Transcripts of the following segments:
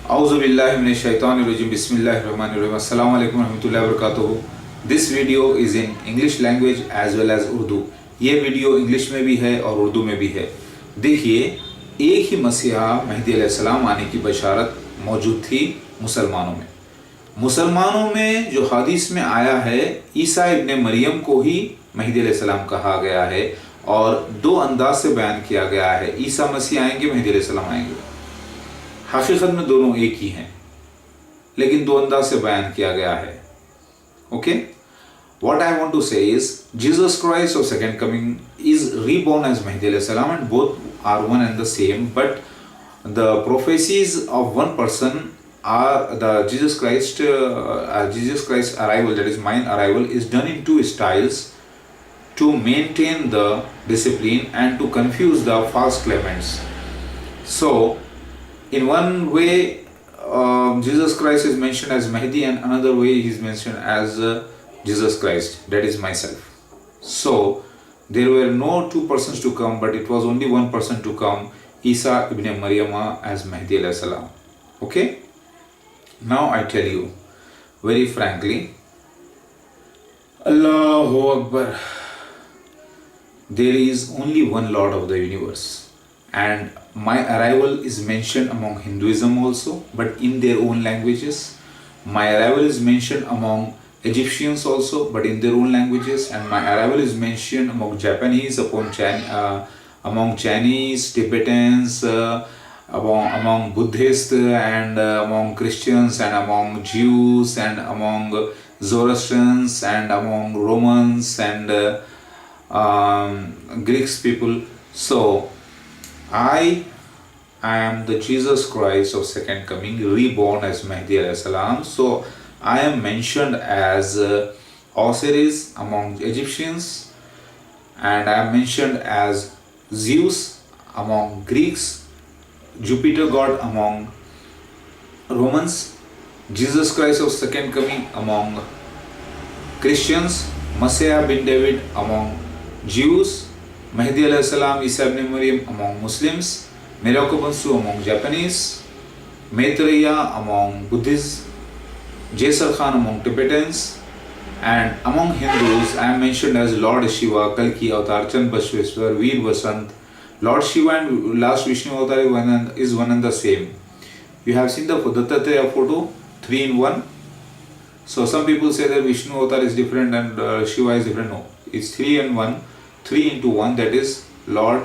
Auzubillahiminash-shaytanir-rajim. Bismillahir-rahmanir-rahim. Assalamu alaikum warahmatullahi wabarakatuh. This video is in English language as well as Urdu. ये video English में भी है और उर्दू में भी है। देखिए, एक ही मसीहा मेहदी अलैहिस्सलाम आने की बशारत मौजूद थी मुसलमानों में जो हदीस में आया है, ईसा इब्ने मरियम को ही मेहदी अलैहिस्सलाम कहा गया है और दो अंदाज से बयान किया गया है। ईसा मसीह आएंगे, मेहदी अलैहिस्सलाम आएंगे। हकीकत में दोनों एक ही हैं, लेकिन दो अंदाज से बयान किया गया है। Okay, what I want to say is Jesus Christ of second coming is reborn as Mahdi alayhi salam, and both are one and the same, but the prophecies of one person are the Jesus Christ arrival, that is mine arrival, is done in two styles to maintain the discipline and to confuse the false claimants. So in one way Jesus Christ is mentioned as Mahdi, and another way he is mentioned as Jesus Christ, that is myself. So there were no two persons to come, but it was only one person to come, Isa ibn Maryam as Mahdi alayhi salam. Okay, now I tell you very frankly, Allahu Akbar, there is only one Lord of the universe, and my arrival is mentioned among Hinduism also, but in their own languages. My arrival is mentioned among Egyptians also, but in their own languages, and my arrival is mentioned among Japanese, among Chinese, Tibetans, among Buddhists, and among Christians, and among Jews, and among Zoroastrians, and among Romans, and Greeks people. So I am the Jesus Christ of second coming, reborn as Mahdi alayhi salam. So I am mentioned as Osiris among Egyptians, and I am mentioned as Zeus among Greeks, Jupiter god among Romans, Jesus Christ of second coming among Christians, Messiah bin David among Jews, Mahdi alayhi salam, Isa ibn Maryam among Muslims, Miracle Bansu among Japanese, Maitreya among Buddhists, Jaisal Khan among Tibetans, and among Hindus I am mentioned as Lord Shiva, Kalki Avatar, Chand Bashveshwar, Veer Vasant. Lord Shiva and last Vishnu Avatar is one and the same. You have seen the Dattatreya photo, 3 in 1. So some people say that Vishnu Avatar is different and Shiva is different. No, it's 3 in 1, 3 into 1, that is Lord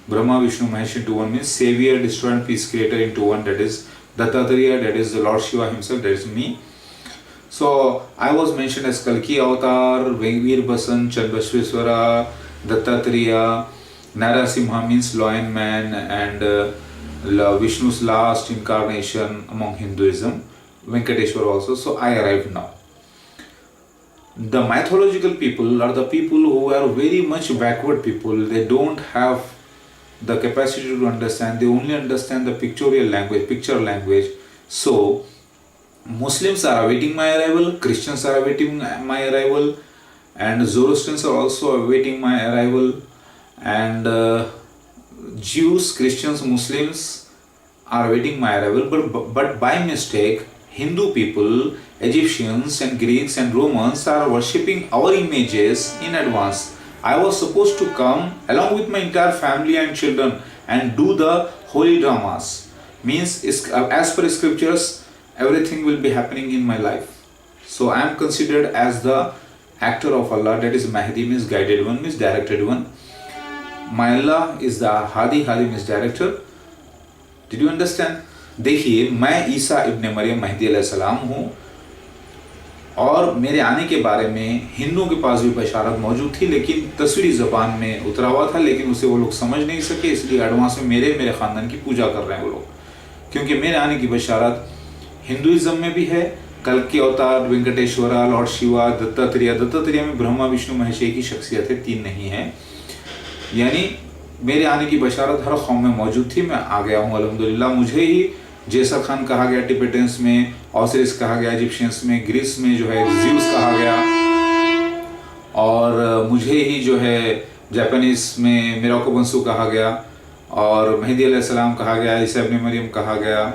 Brahma Vishnu Mahesh into 1, means Savior, Destroyer and Peace Creator into 1, that is Dattatreya, that is the Lord Shiva himself, that is me. So I was mentioned as Kalki Avatar, Veer Basan, Chand Bashveshwara, Dattatreya, Narasimha means Lion Man, and Vishnu's last incarnation among Hinduism, Venkateshwar also. So I arrived now. The mythological people are the people who are very much backward people. They don't have the capacity to understand. They only understand the pictorial language, picture language. So Muslims are awaiting my arrival, Christians are awaiting my arrival, and Zoroastrians are also awaiting my arrival, and Jews, Christians, Muslims are awaiting my arrival, but by mistake Hindu people, Egyptians and Greeks and Romans are worshipping our images in advance. I was supposed to come along with my entire family and children and do the holy dramas. Means as per scriptures, everything will be happening in my life. So I am considered as the actor of Allah, that is Mahdi means guided one, means directed one. My Allah is the Hadi means director. Did you understand? देखिए, मैं ईसा इब्ने मरियम महदी अलैहि सलाम हूँ, और मेरे आने के बारे में हिंदुओं के पास भी बशारत मौजूद थी, लेकिन तस्वीरी ज़बान में उतरा हुआ था, लेकिन उसे वो लोग समझ नहीं सके, इसलिए एडवांस में मेरे ख़ानदान की पूजा कर रहे हैं वो लोग, क्योंकि मेरे आने की बशारत हिंदुइज्म में भी है। कल्कि अवतार, वेंकटेश्वरा, लॉर्ड शिवा, दत्तात्रेय में ब्रह्मा विष्णु महेश एक ही शख्सियत है, 3 नहीं है। यानी मेरे आने की बशारत हर कौम में मौजूद थी। मैं आ गया हूँ अल्हम्दुलिल्लाह। मुझे ही जैसा खान कहा गया टिबेटन्स में, ऑसिरिस कहा गया इजिप्शियंस में, ग्रीस में जो है ज़्यूस कहा गया, और मुझे ही जो है जापानीज़ में मिराको बंसू कहा गया, और मेहदी अलैहिस्सलाम कहा गया, ईसा इब्न मरियम कहा गया,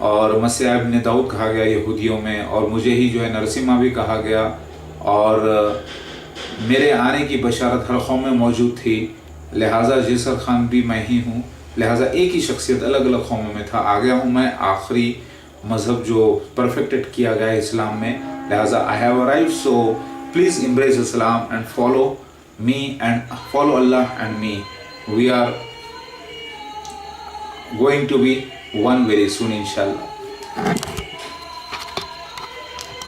और मसीह इब्न दाऊद कहा गया यहूदियों में, और मुझे ही जो है नरसिम्हा भी कहा गया, और मेरे आने की बशारत हर कौम में मौजूद थी, लिहाजा जैसर खान भी मैं ही हूँ। लिहाजा एक ही शख्सियत अलग अलग कौमों में था, आ गया हूँ मैं आखिरी मज़हब जो परफेक्टेड किया गया है इस्लाम में। लिहाजा I have arrived, so please embrace Islam and follow me and follow Allah and me. We are going to be one very soon, inshallah.